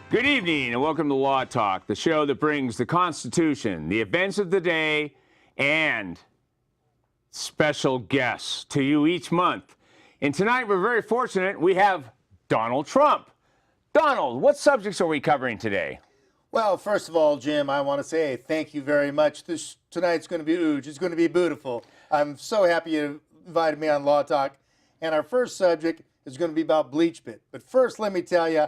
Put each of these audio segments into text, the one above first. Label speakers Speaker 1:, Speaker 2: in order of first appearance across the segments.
Speaker 1: Good evening and welcome to Law Talk, the show that brings the Constitution, the events of the day, and special guests to you each month. And tonight we're very fortunate we have Donald Trump. Donald, what subjects are we covering today?
Speaker 2: Well, first of all, Jim, I want to say thank you very much. Tonight's going to be huge. It's going to be beautiful. I'm so happy you invited me on Law Talk. And our first subject is going to be about BleachBit. But first, let me tell you,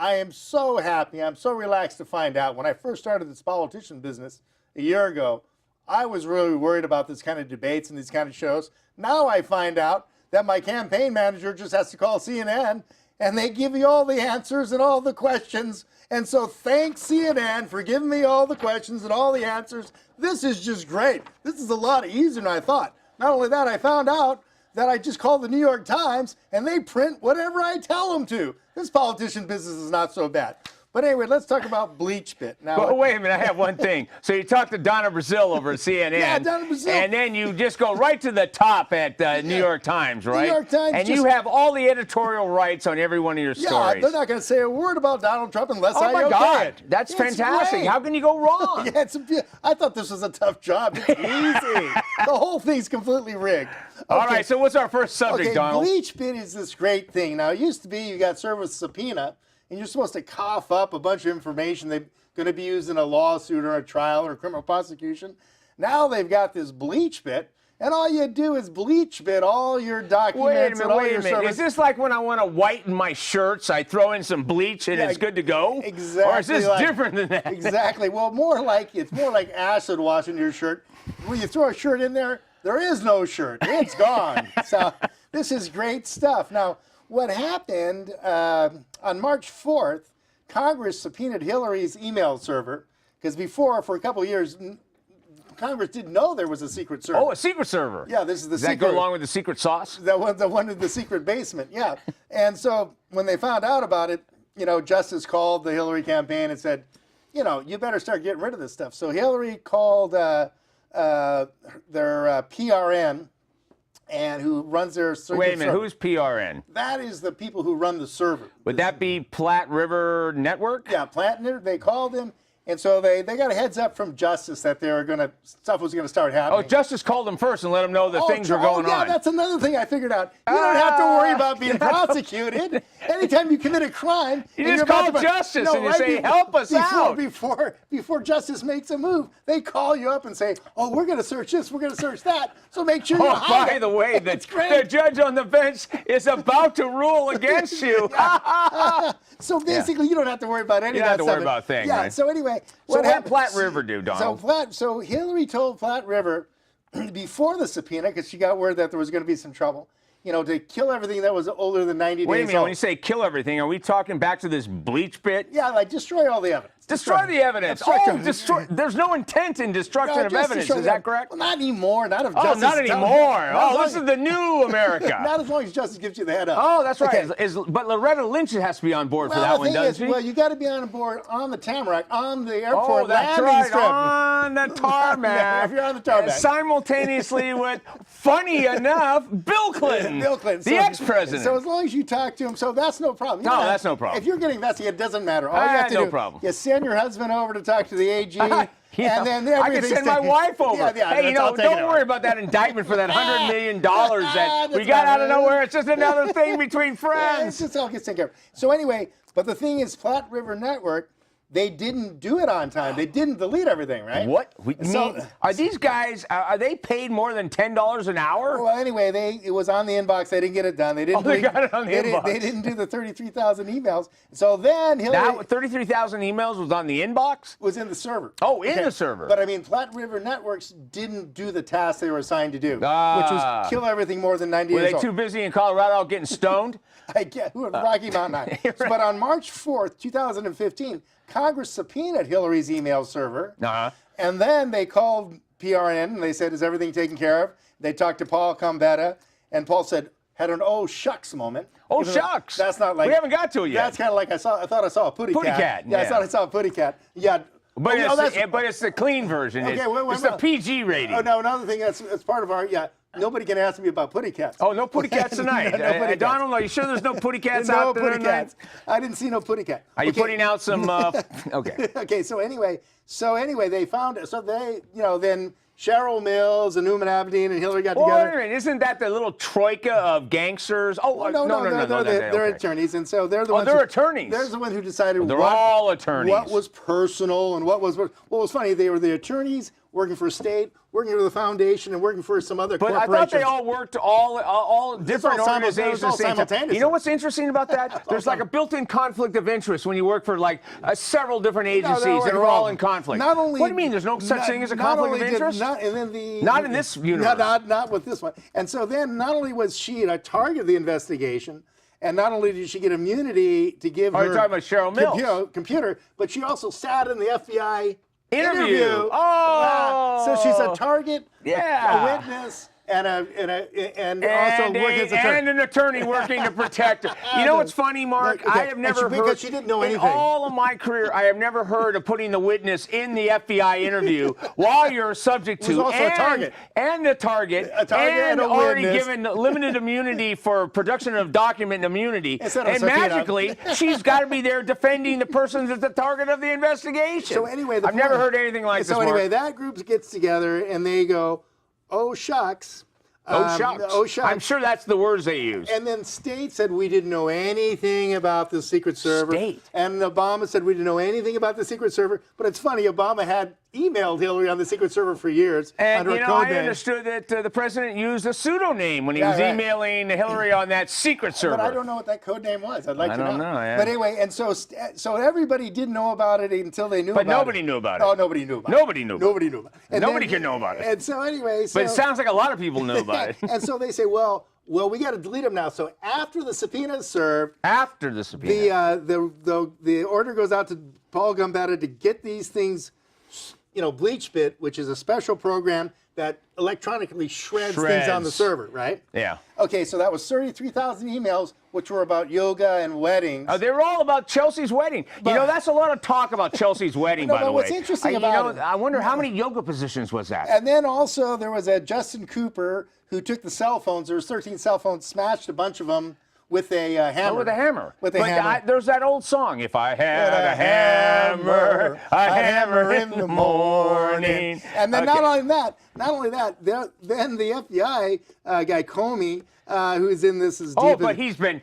Speaker 2: I am so happy, I'm so relaxed to find out. When I first started this politician business a year ago, I was really worried about this kind of debates and these kind of shows. Now I find out that my campaign manager just has to call CNN and they give you all the answers and all the questions. And so thanks CNN for giving me all the questions and all the answers. This is just great. This is a lot easier than I thought. Not only that, I found out that I just call the New York Times and they print whatever I tell them to. This politician business is not so bad. But anyway, let's talk about BleachBit. Now,
Speaker 1: well, wait a minute, I have one thing. So you talked to Donna Brazile over at CNN.
Speaker 2: Yeah, Donna Brazile.
Speaker 1: And then you just go right to the top at New York Times, right?
Speaker 2: New York Times.
Speaker 1: And you have all the editorial rights on every one of your stories.
Speaker 2: Yeah, they're not going to say a word about Donald Trump unless
Speaker 1: oh
Speaker 2: I
Speaker 1: my
Speaker 2: okay
Speaker 1: God,
Speaker 2: it.
Speaker 1: that's
Speaker 2: It's
Speaker 1: fantastic.
Speaker 2: great.
Speaker 1: How can you go wrong?
Speaker 2: Yeah, I thought this was a tough job. It's easy. The whole thing's completely rigged. Okay.
Speaker 1: All right, so what's our first subject, Donald?
Speaker 2: BleachBit is this great thing. Now, it used to be you got served with a subpoena, and you're supposed to cough up a bunch of information they're going to be used in a lawsuit or a trial or a criminal prosecution. Now they've got this BleachBit, and all you do is BleachBit all your documents and all your servers.
Speaker 1: Is this like when I want to whiten my shirts, I throw in some bleach and it's good to go?
Speaker 2: Exactly.
Speaker 1: Or is this different than that?
Speaker 2: Exactly. Well, it's more like acid washing your shirt. When you throw a shirt in there, there is no shirt. It's gone. So this is great stuff. Now, what happened on March 4th, Congress subpoenaed Hillary's email server because before, for a couple of years, Congress didn't know there was a secret server.
Speaker 1: Oh, a secret server.
Speaker 2: Yeah, this is the secret.
Speaker 1: Does that go along with the secret sauce?
Speaker 2: The one in the secret basement, yeah. And so when they found out about it, Justice called the Hillary campaign and said, you better start getting rid of this stuff. So Hillary called their PRN, and who runs their server.
Speaker 1: Wait a minute, who's PRN?
Speaker 2: That is the people who run the server.
Speaker 1: Would that be Platte River Network?
Speaker 2: Yeah, Platte River. They called him, and so they got a heads up from Justice that stuff was gonna start happening.
Speaker 1: Oh, Justice called them first and let them know that things were going on.
Speaker 2: Yeah, that's another thing I figured out. You don't have to worry about being prosecuted. Anytime you commit a crime,
Speaker 1: you just call Justice and you say, help us out.
Speaker 2: Before Justice makes a move, they call you up and say, oh, we're gonna search this, we're gonna search that. So make sure you hide it.
Speaker 1: By the way, the judge on the bench is about to rule against you.
Speaker 2: So basically, you don't have to worry about any of that stuff.
Speaker 1: You don't have to worry about things, right?
Speaker 2: So anyway,
Speaker 1: what did Platte River do, Donald?
Speaker 2: So Hillary told Platte River before the subpoena, because she got word that there was going to be some trouble, to kill everything that was older than 90 days old.
Speaker 1: Wait a minute, when you say kill everything, are we talking back to this BleachBit?
Speaker 2: Yeah, like destroy all the evidence.
Speaker 1: Destroy the evidence. Destroy. There's no intent in destruction of evidence. Is that correct?
Speaker 2: Well, not anymore. Not if
Speaker 1: Justice.
Speaker 2: Oh,
Speaker 1: not anymore. This is the new America.
Speaker 2: Not as long as Justice gives you the head up.
Speaker 1: Oh, that's right.
Speaker 2: Okay.
Speaker 1: But Loretta Lynch has to be on board for that one, doesn't she?
Speaker 2: Well, you got to be on board on the Tamarack, on the airport
Speaker 1: that's
Speaker 2: landing
Speaker 1: right.
Speaker 2: strip.
Speaker 1: On the tarmac.
Speaker 2: If you're on the tarmac.
Speaker 1: Simultaneously with, funny enough, Bill Clinton.
Speaker 2: Bill Clinton.
Speaker 1: The ex-president.
Speaker 2: So as long as you talk to him, so that's no problem.
Speaker 1: No, that's no problem.
Speaker 2: If you're getting investigated, it doesn't matter. All you have to do,
Speaker 1: problem.
Speaker 2: You send your husband over to talk to the AG, and then
Speaker 1: I can send my wife over. Hey, don't worry about that indictment for that $100 million that we got out of nowhere. It's just another thing between friends.
Speaker 2: It's all gets taken care of. So anyway, but the thing is, Platte River Network, they didn't do it on time. They didn't delete everything, right?
Speaker 1: What? Are these guys, are they paid more than $10 an hour?
Speaker 2: Well, anyway, it was on the inbox. They didn't get it done. They didn't.
Speaker 1: They got it on the inbox.
Speaker 2: They didn't do the 33,000 emails. So then Hillary.
Speaker 1: 33,000 emails was on the inbox?
Speaker 2: Was in the server.
Speaker 1: Oh, in the server.
Speaker 2: But I mean, Platte River Networks didn't do the task they were assigned to do, which was kill everything more than 90 days old.
Speaker 1: Were they too busy in Colorado getting stoned?
Speaker 2: I get Rocky Mountain High. Right. But on March 4th, 2015, Congress subpoenaed Hillary's email server.
Speaker 1: Uh-huh.
Speaker 2: And then they called PRN and they said, is everything taken care of? They talked to Paul Gambetta, and Paul said, had an oh shucks moment.
Speaker 1: Oh shucks!
Speaker 2: That's not like
Speaker 1: we haven't got to it yet.
Speaker 2: That's kind of like I thought I saw a putty cat.
Speaker 1: Yeah,
Speaker 2: I thought I saw a putty cat. Yeah.
Speaker 1: But, it's the clean version.
Speaker 2: Okay,
Speaker 1: it's the PG rating.
Speaker 2: Oh no, another thing that's part of our Nobody can ask me about putty cats.
Speaker 1: Oh, no putty cats tonight.
Speaker 2: No putty cats.
Speaker 1: Donald, are you sure there's no putty cats
Speaker 2: no
Speaker 1: out there
Speaker 2: putty
Speaker 1: tonight?
Speaker 2: Cats. I didn't see no putty cat.
Speaker 1: Are you putting out some? Okay.
Speaker 2: Okay. So anyway, they found. So they, then Cheryl Mills and Newman Aberdeen and Hillary got together.
Speaker 1: Wait a minute, isn't that the little troika of gangsters? Oh, no,
Speaker 2: they're attorneys, and so they're the ones.
Speaker 1: They're attorneys.
Speaker 2: They're the one who decided
Speaker 1: they're all attorneys.
Speaker 2: What was personal and what was funny. They were the attorneys working for state, working for the foundation, and working for some other corporations.
Speaker 1: But I thought they all worked all different organizations.
Speaker 2: All simultaneously.
Speaker 1: You know what's interesting about that? There's like a built-in conflict of interest when you work for like several different agencies that are all in conflict.
Speaker 2: Not only,
Speaker 1: what do you mean? There's no such thing as a conflict of interest?
Speaker 2: Not
Speaker 1: in this universe.
Speaker 2: Not with this one. And so then, not only was she a target of the investigation, and not only did she get immunity to give her
Speaker 1: you're talking about Cheryl Mills.
Speaker 2: Computer, but she also sat in the FBI
Speaker 1: interview. Oh,
Speaker 2: so she's a target,
Speaker 1: a
Speaker 2: witness, and also working as
Speaker 1: an attorney working to protect her. You know what's funny, Mark?
Speaker 2: Okay.
Speaker 1: I have never heard,
Speaker 2: because she didn't know anything.
Speaker 1: In all of my career, I have never heard of putting the witness in the FBI interview while you're subject to
Speaker 2: a target
Speaker 1: and a target
Speaker 2: and a
Speaker 1: already
Speaker 2: witness.
Speaker 1: given limited immunity for production of document immunity. And magically, she's got to be there defending the person that's the target of the investigation.
Speaker 2: So anyway,
Speaker 1: I've never heard anything like this.
Speaker 2: So anyway,
Speaker 1: Mark.
Speaker 2: that group gets together and they go, oh shucks.
Speaker 1: Oh shucks.
Speaker 2: Oh shucks.
Speaker 1: I'm sure that's the words they use.
Speaker 2: And then State said we didn't know anything about the secret server.
Speaker 1: State.
Speaker 2: And Obama said we didn't know anything about the secret server. But it's funny, Obama had emailed Hillary on the secret server for years
Speaker 1: and
Speaker 2: under a code name.
Speaker 1: I understood that the president used a pseudonym when he was emailing Hillary on that secret server.
Speaker 2: But I don't know what that code name was. I'd like to know.
Speaker 1: I don't know. Yeah.
Speaker 2: But anyway, and so everybody didn't know about it until they knew about it.
Speaker 1: But nobody knew about it.
Speaker 2: Oh, nobody knew about it.
Speaker 1: Nobody knew.
Speaker 2: Nobody knew about it. And
Speaker 1: nobody can know about it.
Speaker 2: And so anyway,
Speaker 1: but it sounds like a lot of people knew about it.
Speaker 2: And so they say, well, we got to delete them now. So after the subpoena is served, the order goes out to Paul Gambetta to get these things, BleachBit, which is a special program that electronically shreds things on the server, right?
Speaker 1: Yeah.
Speaker 2: Okay, so that was 33,000 emails, which were about yoga and weddings.
Speaker 1: They were all about Chelsea's wedding. That's a lot of talk about Chelsea's wedding, by the way.
Speaker 2: What's interesting about it,
Speaker 1: I wonder how many yoga positions was that?
Speaker 2: And then also there was a Justin Cooper who took the cell phones. There was 13 cell phones, smashed a bunch of them with a hammer.
Speaker 1: Oh, with a hammer.
Speaker 2: With a hammer.
Speaker 1: There's that old song, if I had a hammer, I'd hammer in the morning.
Speaker 2: And then not only that, then the FBI guy Comey, who's in this as deep as...
Speaker 1: Oh, but he's been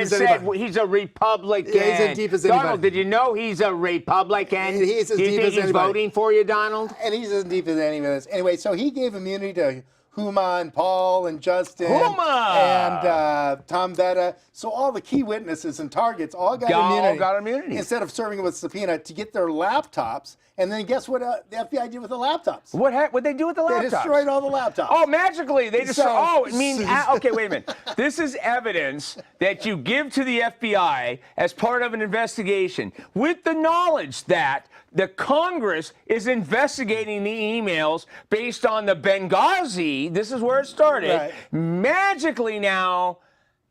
Speaker 1: said he's a Republican.
Speaker 2: Yeah, he's as deep as anybody.
Speaker 1: Donald, did you know he's a Republican?
Speaker 2: He's as
Speaker 1: Do you
Speaker 2: deep
Speaker 1: think
Speaker 2: as
Speaker 1: he's
Speaker 2: anybody.
Speaker 1: voting for you, Donald?
Speaker 2: And he's as deep as any of this. Anyway, so he gave immunity to Huma and Paul and Justin and Tom Betta. So all the key witnesses and targets all got immunity. Instead of serving with subpoena to get their laptops. And then guess what the FBI did with the laptops?
Speaker 1: What'd they do with the laptops?
Speaker 2: They destroyed all the laptops.
Speaker 1: Oh, magically. They destroyed. Okay, wait a minute. This is evidence that you give to the FBI as part of an investigation with the knowledge that the Congress is investigating the emails based on the Benghazi. This is where it started.
Speaker 2: Right.
Speaker 1: Magically now,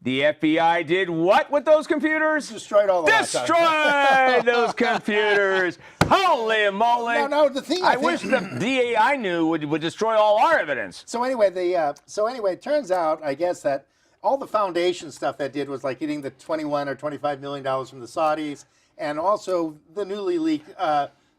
Speaker 1: the FBI did what with those computers?
Speaker 2: Destroyed all the laptops.
Speaker 1: Destroyed those computers. Holy moly.
Speaker 2: No, the thing
Speaker 1: I wish the DA I knew would destroy all our evidence.
Speaker 2: So anyway, it turns out, I guess, that all the foundation stuff that did was like getting the $21 or $25 million from the Saudis, and also the newly leaked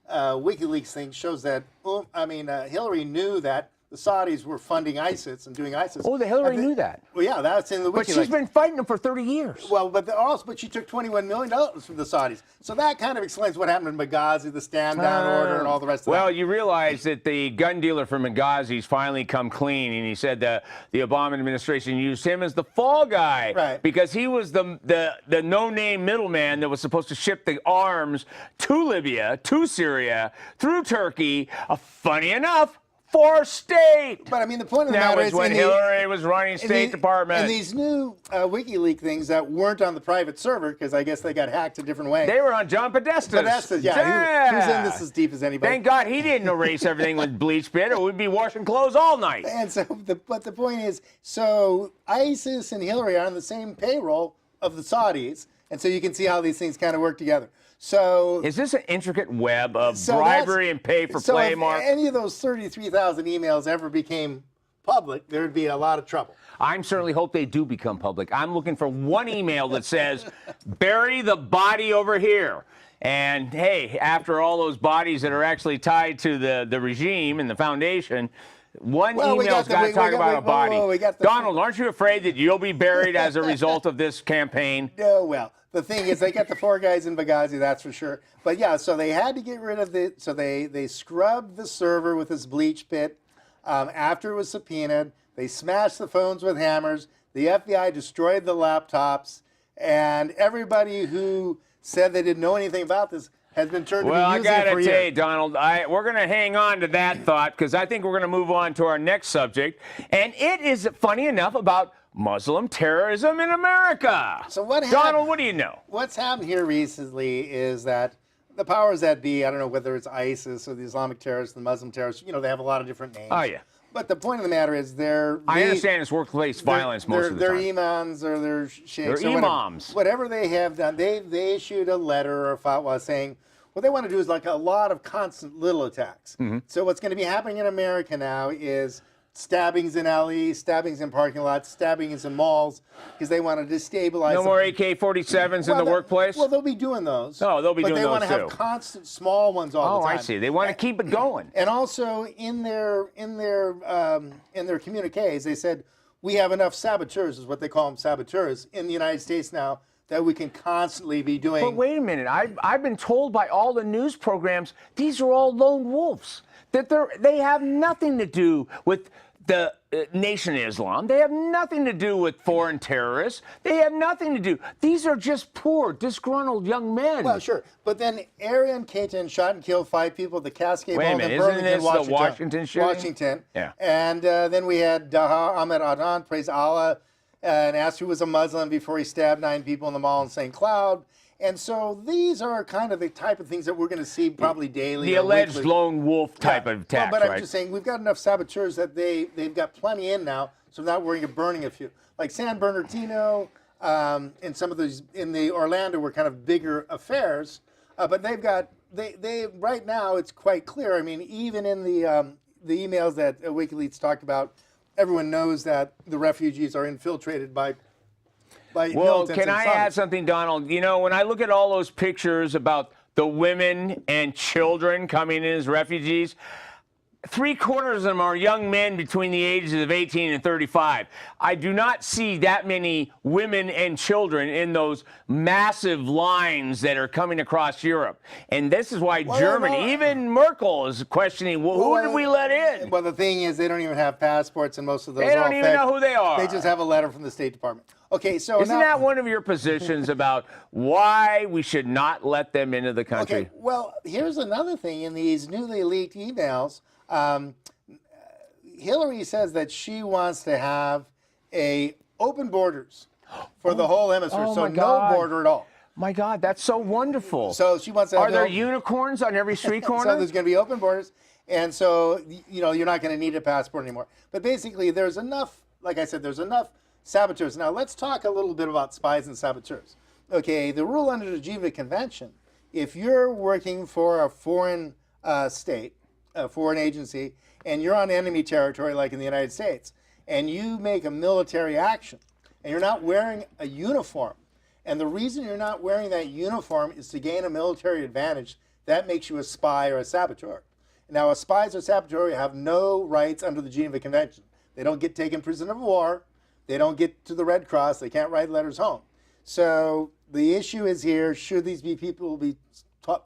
Speaker 2: WikiLeaks thing shows that Hillary knew that the Saudis were funding ISIS and doing ISIS.
Speaker 1: Oh, the Hillary knew that.
Speaker 2: Well, yeah, that's in the WikiLeaks.
Speaker 1: But she's been fighting them for 30 years.
Speaker 2: Well, but she took $21 million from the Saudis. So that kind of explains what happened in Benghazi, the stand-down order, and all the rest of that.
Speaker 1: Well, you realize that the gun dealer from Benghazi's finally come clean, and he said the Obama administration used him as the fall guy.
Speaker 2: Right.
Speaker 1: Because he was the no-name middleman that was supposed to ship the arms to Libya, to Syria, through Turkey. Funny enough, for state.
Speaker 2: But I mean, the point of the
Speaker 1: That
Speaker 2: matter
Speaker 1: was
Speaker 2: is
Speaker 1: when Hillary was running State Department.
Speaker 2: And these new WikiLeaks things that weren't on the private server, because I guess they got hacked a different way.
Speaker 1: They were on John Podesta's.
Speaker 2: Yeah. He was in this as deep as anybody.
Speaker 1: Thank God he didn't erase everything with BleachBit, or we'd be washing clothes all night.
Speaker 2: And so, but the point is, so ISIS and Hillary are on the same payroll of the Saudis, and so you can see how these things kind of work together. So
Speaker 1: is this an intricate web of bribery and pay for play, Mark?
Speaker 2: If any of those 33,000 emails ever became public, there would be a lot of trouble.
Speaker 1: I certainly hope they do become public. I'm looking for one email that says, bury the body over here. And hey, after all those bodies that are actually tied to the regime and the foundation, one email's got to talk about a body. Donald, aren't you afraid that you'll be buried as a result of this campaign?
Speaker 2: No, well, the thing is, they got the 4 guys in Benghazi, that's for sure. But yeah, so they had to get rid of the, so they scrubbed the server with this BleachBit. After it was subpoenaed, they smashed the phones with hammers. The FBI destroyed the laptops, and everybody who said they didn't know anything about this has been turned to be using it for years.
Speaker 1: Well, I got to tell you, Donald, we're going to hang on to that thought because I think we're going to move on to our next subject. And it is, funny enough, about Muslim terrorism in America.
Speaker 2: So what happened?
Speaker 1: Donald, what do you know?
Speaker 2: What's happened here recently is that the powers that be, I don't know whether it's ISIS or the Islamic terrorists, the Muslim terrorists, you know, they have a lot of different names.
Speaker 1: Oh, yeah.
Speaker 2: But the point of the matter is
Speaker 1: I understand it's workplace violence most of the time.
Speaker 2: They're imams or they're sheikhs.
Speaker 1: They're imams.
Speaker 2: Whatever they have done, they issued a letter or a fatwa saying what they want to do is like a lot of constant little attacks. Mm-hmm. So what's going to be happening in America now is stabbings in alleys, stabbings in parking lots, stabbings in malls, because they want to destabilize.
Speaker 1: No more AK-47s in the workplace?
Speaker 2: Well, they'll be doing those.
Speaker 1: Oh, they'll be doing those too.
Speaker 2: But they want to have constant small ones all the time.
Speaker 1: Oh, I see. They want to keep it going.
Speaker 2: And also in their communiques, they said we have enough saboteurs, is what they call them, saboteurs, in the United States now that we can constantly be doing.
Speaker 1: But wait a minute. I've been told by all the news programs these are all lone wolves. That they have nothing to do with the Nation of Islam. They have nothing to do with foreign terrorists. They have nothing to do. These are just poor, disgruntled young men.
Speaker 2: Well, sure. But then Arian Caton shot and killed 5 people at the Cascade Mall in Burlington,
Speaker 1: isn't this
Speaker 2: Washington.
Speaker 1: the Washington shooting?
Speaker 2: Washington.
Speaker 1: Yeah.
Speaker 2: And then we had Daha Ahmed Adnan, praise Allah, and asked who was a Muslim before he stabbed 9 people in the mall in St. Cloud. And so these are kind of the type of things that we're going to see probably daily.
Speaker 1: The alleged lone wolf type of attacks,
Speaker 2: but I'm just saying we've got enough saboteurs that they've got plenty in now, so not worrying of burning a few. Like San Bernardino and some of those in the Orlando were kind of bigger affairs, but they right now it's quite clear. I mean, even in the emails that WikiLeaks talked about, everyone knows that the refugees are infiltrated by
Speaker 1: can I add something, Donald? You know, when I look at all those pictures about the women and children coming in as refugees, 3/4 of them are young men between the ages of 18 and 35. I do not see that many women and children in those massive lines that are coming across Europe. And this is why Germany, even Merkel is questioning, who did we let in?
Speaker 2: Well, the thing is, they don't even have passports, and most of those
Speaker 1: They don't even know who they are.
Speaker 2: They just have a letter from the State Department. Okay, so
Speaker 1: isn't that one of your positions about why we should not let them into the country?
Speaker 2: Okay, well, here's another thing in these newly leaked emails. Hillary says that she wants to have open borders for the whole hemisphere, so no border at all.
Speaker 1: My God, that's so wonderful.
Speaker 2: So she wants to have
Speaker 1: Are there unicorns on every street corner?
Speaker 2: So there's going to be open borders, and so you're not going to need a passport anymore. But basically, there's enough. Like I said, there's enough saboteurs. Now let's talk a little bit about spies and saboteurs. Okay, the rule under the Geneva Convention: if you're working for a foreign state, a foreign agency, and you're on enemy territory like in the United States, and you make a military action, and you're not wearing a uniform, and the reason you're not wearing that uniform is to gain a military advantage, that makes you a spy or a saboteur. Now, a spies or saboteur have no rights under the Geneva Convention. They don't get taken prisoner of war. They don't get to the Red Cross. They can't write letters home. So the issue is here, should these people be taught,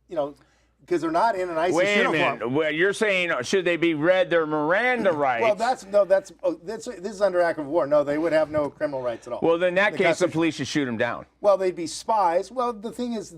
Speaker 2: because they're not in an ISIS uniform.
Speaker 1: Wait a minute. Well, you're saying should they be read their Miranda rights?
Speaker 2: Well, this is under act of war. No, they would have no criminal rights at all.
Speaker 1: Well, in that case, the police should shoot them down.
Speaker 2: Well, they'd be spies. Well, the thing is,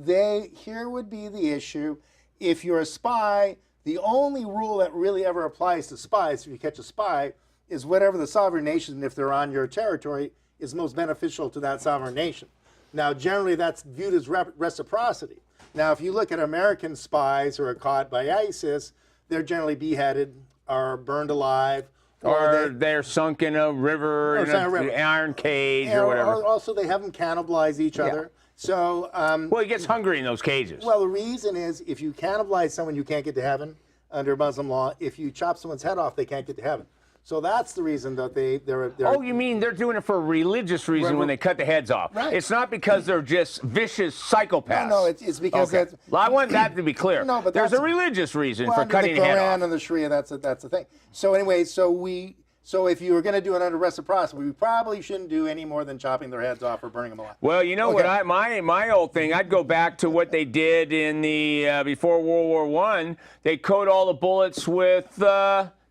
Speaker 2: here would be the issue. If you're a spy, The only rule that really ever applies to spies, if you catch a spy, is whatever the sovereign nation, if they're on your territory, is most beneficial to that sovereign nation. Now, generally, that's viewed as reciprocity. Now, if you look at American spies who are caught by ISIS, they're generally beheaded or burned alive.
Speaker 1: Or they're sunk in a river, in an iron cage, or whatever.
Speaker 2: Or also, they have them cannibalize each other. So,
Speaker 1: well, he gets hungry in those cages.
Speaker 2: Well, the reason is if you cannibalize someone, you can't get to heaven under Muslim law. If you chop someone's head off, they can't get to heaven. So that's the reason that they're
Speaker 1: oh, you mean they're doing it for a religious reason when they cut the heads off?
Speaker 2: Right.
Speaker 1: It's not because they're just vicious psychopaths.
Speaker 2: No, it's because
Speaker 1: okay. Well, I want that to be clear.
Speaker 2: No, but
Speaker 1: there's a religious reason for cutting
Speaker 2: the
Speaker 1: the head off.
Speaker 2: Quran and the Sharia, that's the thing. So anyway, so if you were going to do it under reciprocity, we probably shouldn't do any more than chopping their heads off or burning them alive.
Speaker 1: Well, you know what? My old thing, I'd go back to what they did in the before World War I. They coat all the bullets with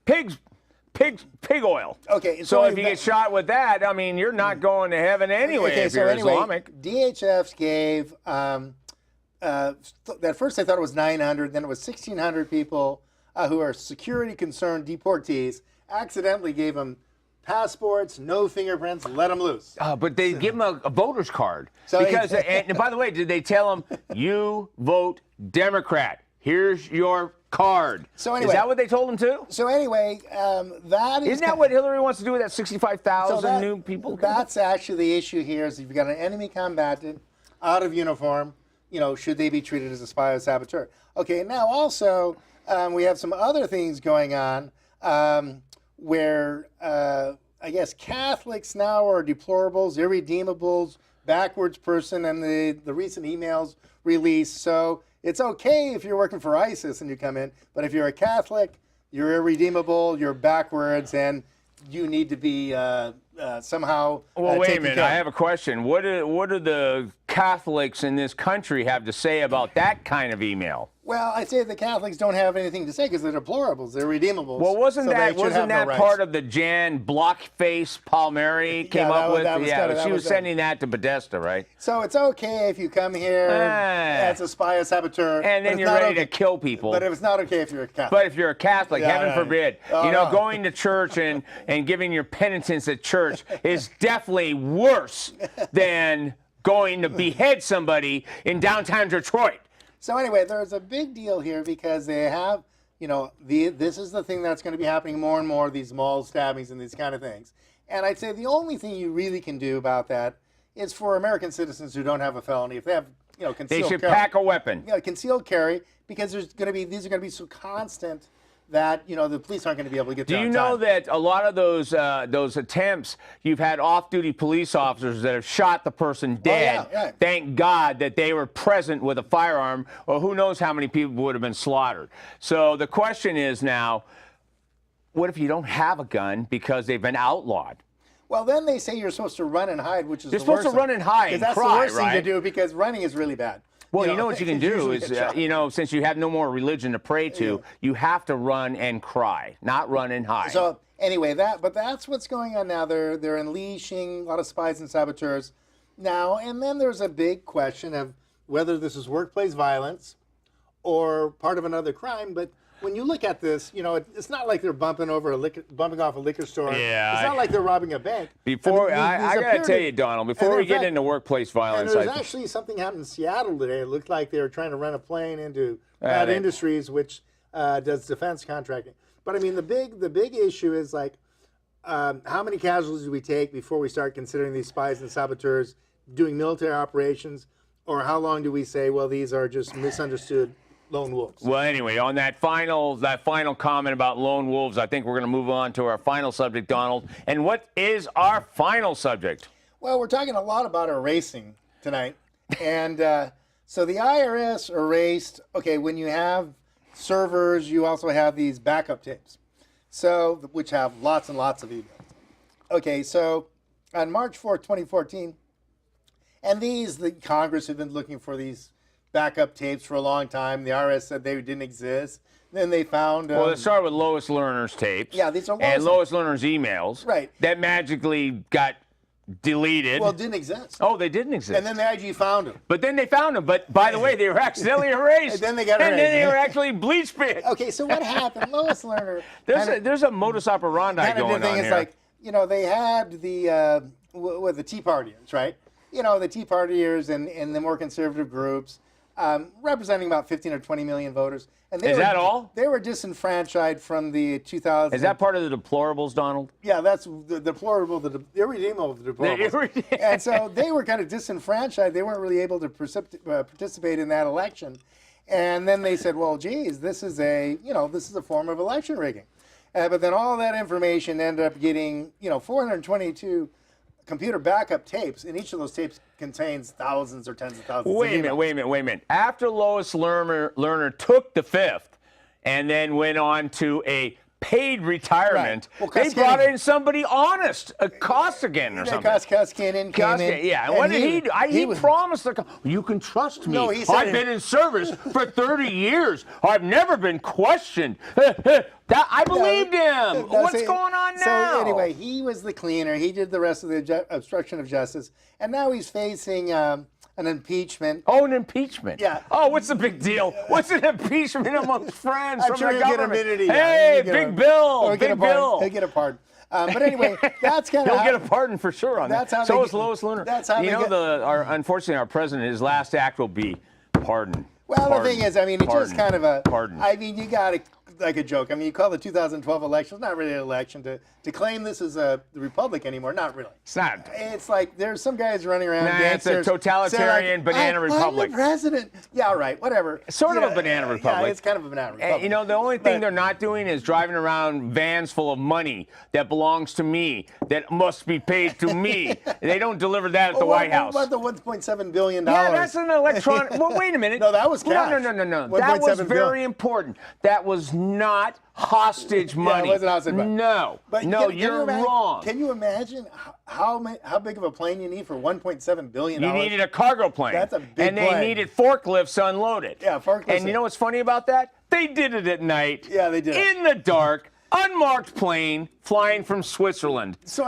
Speaker 1: pig oil.
Speaker 2: Okay.
Speaker 1: So if you get shot with that, I mean, you're not going to heaven anyway if you're Islamic.
Speaker 2: DHS gave at first they thought it was 900, then it was 1,600 people who are security concerned deportees. Accidentally gave them passports, no fingerprints, let them loose.
Speaker 1: But they give them a voter's card. So because, and by the way, did they tell them, you vote Democrat, here's your card? So anyway, is that what they told them too?
Speaker 2: So anyway, that is...
Speaker 1: Isn't that what Hillary wants to do with that 65,000 new people?
Speaker 2: That's actually the issue here, is if you've got an enemy combatant out of uniform, should they be treated as a spy or saboteur? Okay, now also, we have some other things going on. Where I guess Catholics now are deplorables, irredeemables, backwards person, and the recent emails released. So it's okay if you're working for ISIS and you come in, but if you're a Catholic, you're irredeemable, you're backwards, and you need to be somehow.
Speaker 1: Well, wait a minute. I have a question. What do the Catholics in this country have to say about that kind of email?
Speaker 2: Well, I say the Catholics don't have anything to say because they're deplorables, they're redeemables.
Speaker 1: Well, wasn't that part of the Jan Blockface Palmieri came up with? She was sending that to Podesta, right?
Speaker 2: So it's okay if you come here as a spy or saboteur,
Speaker 1: and then you're ready to kill people.
Speaker 2: But it's not okay if you're a Catholic.
Speaker 1: But if you're a Catholic, heaven forbid, going to church and giving your penitence at church is definitely worse than going to behead somebody in downtown Detroit.
Speaker 2: So anyway, there's a big deal here because they have, this is the thing that's going to be happening more and more, these mall stabbings and these kind of things. And I'd say the only thing you really can do about that is for American citizens who don't have a felony, if they have, concealed carry.
Speaker 1: They should pack a weapon.
Speaker 2: Concealed carry, because these are going to be so constant that the police aren't going to be able to get.
Speaker 1: Do you know that a lot of those attempts, you've had off-duty police officers that have shot the person dead?
Speaker 2: Yeah.
Speaker 1: Thank God that they were present with a firearm, or who knows how many people would have been slaughtered. So the question is now, what if you don't have a gun because they've been outlawed?
Speaker 2: Well, then they say you're supposed to run and hide, which is
Speaker 1: you're supposed to run and hide and
Speaker 2: cry,
Speaker 1: that's the
Speaker 2: worst
Speaker 1: thing
Speaker 2: to do because running is really bad.
Speaker 1: Well, you know what you can do is, since you have no more religion to pray to, you have to run and cry, not run and hide.
Speaker 2: So anyway, that's what's going on now. They're unleashing a lot of spies and saboteurs now, and then there's a big question of whether this is workplace violence or part of another crime. But when you look at this, it's not like they're bumping off a liquor store.
Speaker 1: Yeah,
Speaker 2: it's not like they're robbing a bank.
Speaker 1: I got to tell you, Donald, before we get into workplace violence,
Speaker 2: and there's actually something happened in Seattle today. It looked like they were trying to rent a plane into Pratt Industries, which does defense contracting. But I mean, the big issue is how many casualties do we take before we start considering these spies and saboteurs doing military operations, or how long do we say, well, these are just misunderstood lone wolves?
Speaker 1: Well, anyway, on that final comment about lone wolves, I think we're going to move on to our final subject, Donald. And what is our final subject?
Speaker 2: Well, we're talking a lot about erasing tonight. And so the IRS erased, when you have servers, you also have these backup tapes, which have lots and lots of emails. Okay, so on March 4th, 2014, and the Congress had been looking for these backup tapes for a long time. The IRS said they didn't exist. Then they found.
Speaker 1: Well, it started with Lois Lerner's tapes.
Speaker 2: Yeah, these are
Speaker 1: Lois Lerner's emails.
Speaker 2: Right.
Speaker 1: That magically got deleted.
Speaker 2: Well, it didn't exist.
Speaker 1: Oh, they didn't exist.
Speaker 2: And then the IG found them.
Speaker 1: But then they found them. But by the way, they were accidentally erased.
Speaker 2: And then they got
Speaker 1: And then
Speaker 2: erased.
Speaker 1: they were actually bleach-bit.
Speaker 2: Okay, so what happened? Lois Lerner.
Speaker 1: There's a modus operandi going on
Speaker 2: It's
Speaker 1: here.
Speaker 2: like, they had the the Tea Partiers, right? The Tea Partiers and the more conservative groups, representing about 15 or 20 million voters. And
Speaker 1: Is that all?
Speaker 2: They were disenfranchised from the 2000s.
Speaker 1: Is that part of the deplorables, Donald?
Speaker 2: Yeah, that's the deplorable, the irredeemable of the deplorables. And so they were kind of disenfranchised. They weren't really able to participate in that election. And then they said, well, geez, this is a form of election rigging. But then all that information ended up getting, 422 computer backup tapes, and each of those tapes contains thousands or tens of thousands
Speaker 1: Wait a minute. After Lois Lerner took the fifth and then went on to a paid retirement,
Speaker 2: Well,
Speaker 1: they brought in somebody honest, a Costigan or something.
Speaker 2: Koskinen came in.
Speaker 1: Yeah, and what did he do? He promised, you can trust me.
Speaker 2: No, he said
Speaker 1: I've been in service for 30 years. I've never been questioned. I believed him. What's going on now?
Speaker 2: So anyway, he was the cleaner. He did the rest of the obstruction of justice, and now he's facing an impeachment.
Speaker 1: Oh, an impeachment.
Speaker 2: Yeah.
Speaker 1: Oh, what's the big deal? What's an impeachment amongst friends
Speaker 2: I'm
Speaker 1: from
Speaker 2: sure
Speaker 1: the
Speaker 2: he'll
Speaker 1: government?
Speaker 2: get immunity.
Speaker 1: Hey, Big Bill. Big Bill.
Speaker 2: He'll get a pardon. But anyway, that's kind of
Speaker 1: He'll get a pardon for sure on
Speaker 2: that's
Speaker 1: that.
Speaker 2: how
Speaker 1: So
Speaker 2: they
Speaker 1: is Lois Lerner.
Speaker 2: That's how
Speaker 1: unfortunately, our president, his last act will be pardon.
Speaker 2: Well,
Speaker 1: Pardon.
Speaker 2: the thing is, it's just kind of a
Speaker 1: Pardon.
Speaker 2: you got to, like a joke. You call the 2012 election, it's not really an election. To claim this is the republic anymore, not really.
Speaker 1: It's not.
Speaker 2: It's like there's some guys running around.
Speaker 1: It's a totalitarian banana republic.
Speaker 2: I'm the president. Yeah, right, whatever.
Speaker 1: Sort of a banana republic.
Speaker 2: Yeah, it's kind of a banana republic.
Speaker 1: And, the only thing they're not doing is driving around vans full of money that belongs to me, that must be paid to me. They don't deliver that at the White House.
Speaker 2: What about the $1.7 billion?
Speaker 1: Yeah, that's an electronic. Well, wait a minute.
Speaker 2: No, that was cash.
Speaker 1: No. That was very important. That was not hostage money.
Speaker 2: Yeah, it wasn't hostage money.
Speaker 1: No. You're wrong.
Speaker 2: Can you imagine how big of a plane you need for $1.7 billion?
Speaker 1: You needed a cargo plane.
Speaker 2: That's a big
Speaker 1: And they
Speaker 2: plane.
Speaker 1: needed forklifts to unload it.
Speaker 2: Yeah, forklifts.
Speaker 1: And you know what's funny about that? They did it at night.
Speaker 2: Yeah, they did.
Speaker 1: In the dark, unmarked plane flying from Switzerland.
Speaker 2: So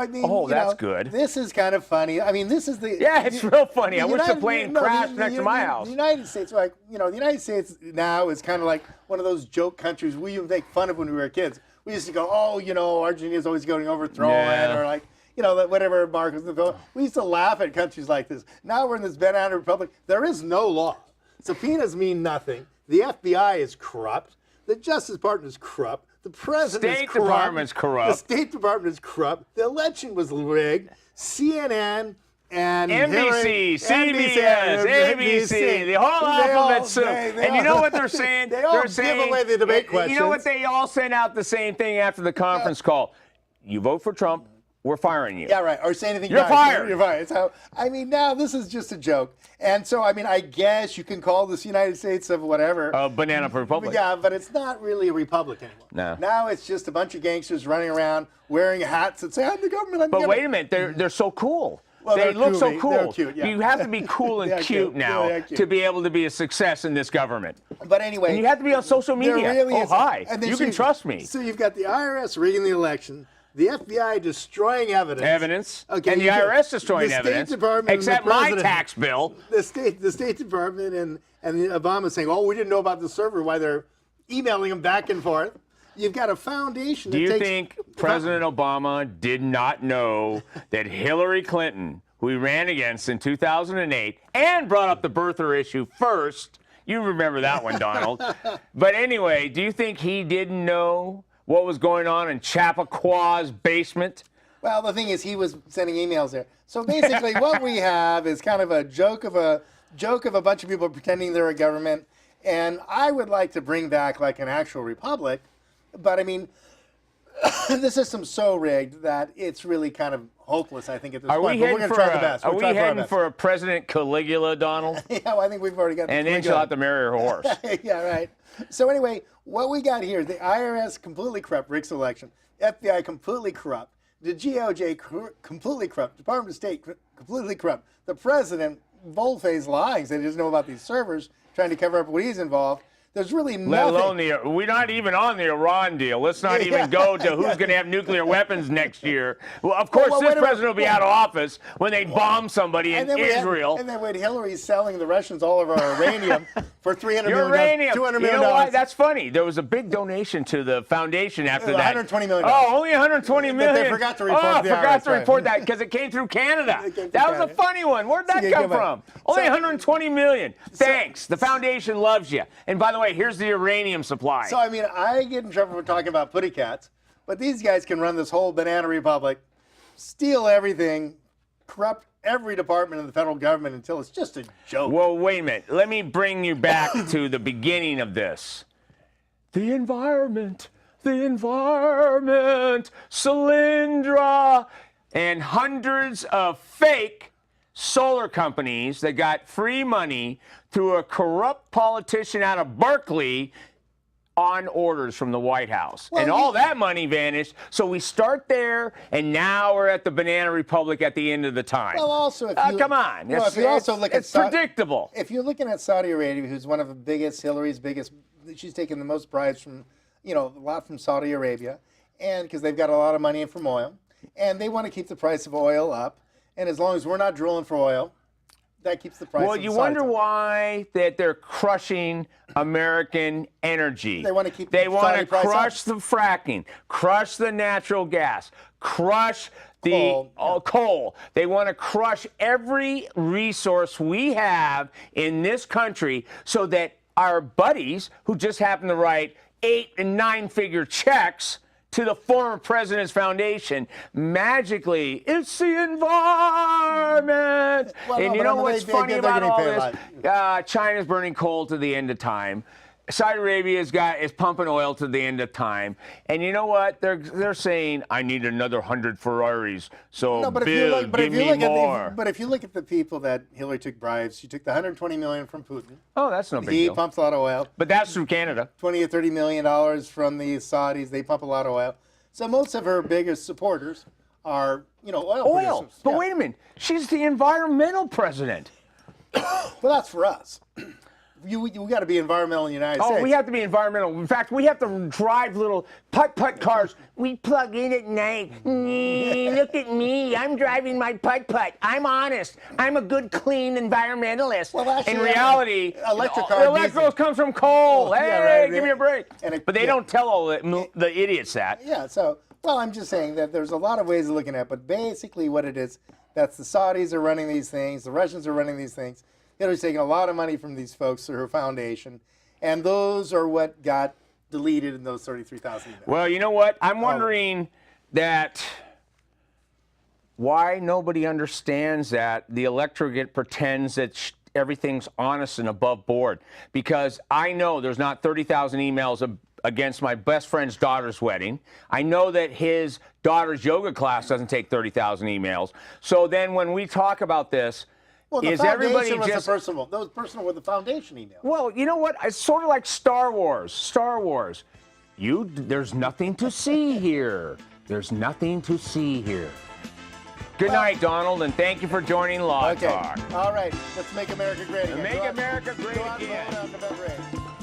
Speaker 1: that's good.
Speaker 2: This is kind of funny. This is the
Speaker 1: it's real funny. I wish the plane crashed next to my house.
Speaker 2: The United States, the United States now is kind of like one of those joke countries we used to make fun of when we were kids. We used to go, Argentina's always going overthrown, or like, whatever Marcos. We used to laugh at countries like this. Now we're in this banana republic. There is no law. Subpoenas mean nothing. The FBI is corrupt. The Justice Department is corrupt. The president is corrupt.
Speaker 1: State Department's corrupt.
Speaker 2: The State Department is corrupt. The election was rigged. CNN and
Speaker 1: NBC, CBS, ABC, the whole alphabet soup. And you know what they're saying?
Speaker 2: They're saying, give away the debate questions.
Speaker 1: You know what? They all sent out the same thing after the conference call. You vote for Trump, we're firing you.
Speaker 2: Yeah, right. Or say anything.
Speaker 1: You're fired.
Speaker 2: You're fired. So, now this is just a joke. And so, I guess you can call this United States of whatever.
Speaker 1: A banana republic.
Speaker 2: Yeah, but it's not really a republic anymore.
Speaker 1: No.
Speaker 2: Now it's just a bunch of gangsters running around wearing hats that say, I'm the government,
Speaker 1: But wait a minute, they're so cool.
Speaker 2: Well,
Speaker 1: they look
Speaker 2: cool.
Speaker 1: so cool.
Speaker 2: They're cute, yeah.
Speaker 1: You have to be cool and cute now to be able to be a success in this government.
Speaker 2: But anyway.
Speaker 1: And you have to be on social media.
Speaker 2: Really
Speaker 1: hi. You can trust me.
Speaker 2: So you've got the IRS rigging the election, the FBI destroying evidence. Okay,
Speaker 1: and the IRS destroying evidence.
Speaker 2: The State Department
Speaker 1: except
Speaker 2: and the president,
Speaker 1: my tax bill.
Speaker 2: The State Department and Obama saying, we didn't know about the server, why they're emailing them back and forth. You've got a foundation that
Speaker 1: Do you think President Obama did not know that Hillary Clinton, who he ran against in 2008 and brought up the birther issue first, you remember that one, Donald. But anyway, do you think he didn't know what was going on in Chappaqua basement?
Speaker 2: Well, the thing is, he was sending emails there. So basically, what we have is kind of a joke of a bunch of people pretending they're a government. And I would like to bring back like an actual republic, but the system's so rigged that it's really kind of hopeless, I think, at this point. But we're going to try the best.
Speaker 1: Are we heading for a President Caligula, Donald?
Speaker 2: Yeah, well, I think we've already got.
Speaker 1: And then she'll have to marry her horse.
Speaker 2: Yeah, right. So anyway, what we got here: the IRS completely corrupt, rigged election. FBI completely corrupt. The GOJ completely corrupt. Department of State completely corrupt. The president boldface lying, saying he doesn't know about these servers, trying to cover up what he's involved. There's really
Speaker 1: Let
Speaker 2: nothing.
Speaker 1: alone we're not even on the Iran deal. Let's not even go to who's going to have nuclear weapons next year. Well, of course, this president will be out of office when they bomb somebody in Israel.
Speaker 2: And then when Hillary's selling the Russians all of our uranium for $300 million,
Speaker 1: uranium.
Speaker 2: $200 million.
Speaker 1: You know why? That's funny. There was a big donation to the foundation after that.
Speaker 2: $120 million.
Speaker 1: Oh, only $120 million.
Speaker 2: They forgot to report
Speaker 1: the
Speaker 2: IRS,
Speaker 1: forgot to
Speaker 2: right.
Speaker 1: report that because it came through Canada. That was a funny one. Where'd that come from? Only $120 million. Thanks. The foundation loves you. And by the way, here's the uranium supply.
Speaker 2: So, I mean, I get in trouble for talking about putty cats, but these guys can run this whole banana republic, steal everything, corrupt every department of the federal government until it's just a joke.
Speaker 1: Well, wait a minute. Let me bring you back to the beginning of this. The environment, Solyndra, and hundreds of fake solar companies that got free money through a corrupt politician out of Berkeley on orders from the White House.
Speaker 2: Well,
Speaker 1: and all that money vanished. So we start there, and now we're at the Banana Republic at the end of the time.
Speaker 2: Well, also, if you
Speaker 1: come on.
Speaker 2: Well, if you also look at
Speaker 1: it's predictable.
Speaker 2: If you're looking at Saudi Arabia, who's one of the biggest, Hillary's biggest, she's taken the most bribes from, a lot from Saudi Arabia, and because they've got a lot of money in from oil, and they want to keep the price of oil up. And as long as we're not drilling for oil, that keeps the price.
Speaker 1: Well, you wonder why that they're crushing American energy.
Speaker 2: They want to keep.
Speaker 1: They want to
Speaker 2: price
Speaker 1: crush the fracking, crush the natural gas, crush the coal. They want to crush every resource we have in this country so that our buddies who just happen to write 8- and 9-figure checks to the former president's foundation, magically, it's the environment.
Speaker 2: Well,
Speaker 1: and
Speaker 2: no,
Speaker 1: you know what's funny about all this? China's burning coal to the end of time. Saudi Arabia is pumping oil to the end of time. And you know what? They're saying, I need another 100 Ferraris. So, Bill, give me more.
Speaker 2: But if you look at the people that Hillary took bribes, she took the $120 million from Putin.
Speaker 1: Oh, that's no big
Speaker 2: deal. He pumps a lot of oil.
Speaker 1: But that's through Canada.
Speaker 2: $20 or $30 million from the Saudis. They pump a lot of oil. So most of her biggest supporters are, oil producers.
Speaker 1: But wait a minute. She's the environmental president.
Speaker 2: Well, that's for us. You got to be environmental in the United States.
Speaker 1: Oh, we have to be environmental. In fact, we have to drive little putt-putt cars. We plug in at night. Look at me. I'm driving my putt-putt. I'm honest. I'm a good, clean environmentalist.
Speaker 2: Well, actually,
Speaker 1: in reality,
Speaker 2: electric
Speaker 1: comes from coal. Hey, give me a break. But they don't tell all the idiots that.
Speaker 2: Yeah, so, I'm just saying that there's a lot of ways of looking at it, but basically what it is, that's the Saudis are running these things, the Russians are running these things. Hillary's taking a lot of money from these folks through her foundation, and those are what got deleted in those 33,000 emails.
Speaker 1: Well, you know what? I'm wondering why nobody understands that the electorate pretends that everything's honest and above board. Because I know there's not 30,000 emails against my best friend's daughter's wedding. I know that his daughter's yoga class doesn't take 30,000 emails. So then when we talk about this,
Speaker 2: well, the
Speaker 1: is
Speaker 2: foundation
Speaker 1: everybody
Speaker 2: was
Speaker 1: just
Speaker 2: personal? That was personal with the foundation email.
Speaker 1: Well, you know what? It's sort of like Star Wars. There's nothing to see here. There's nothing to see here. Good night, Donald, and thank you for joining Law Talk.
Speaker 2: All right. Let's make America great again.
Speaker 1: Make America great
Speaker 2: Go out
Speaker 1: again.
Speaker 2: and vote on November 8th.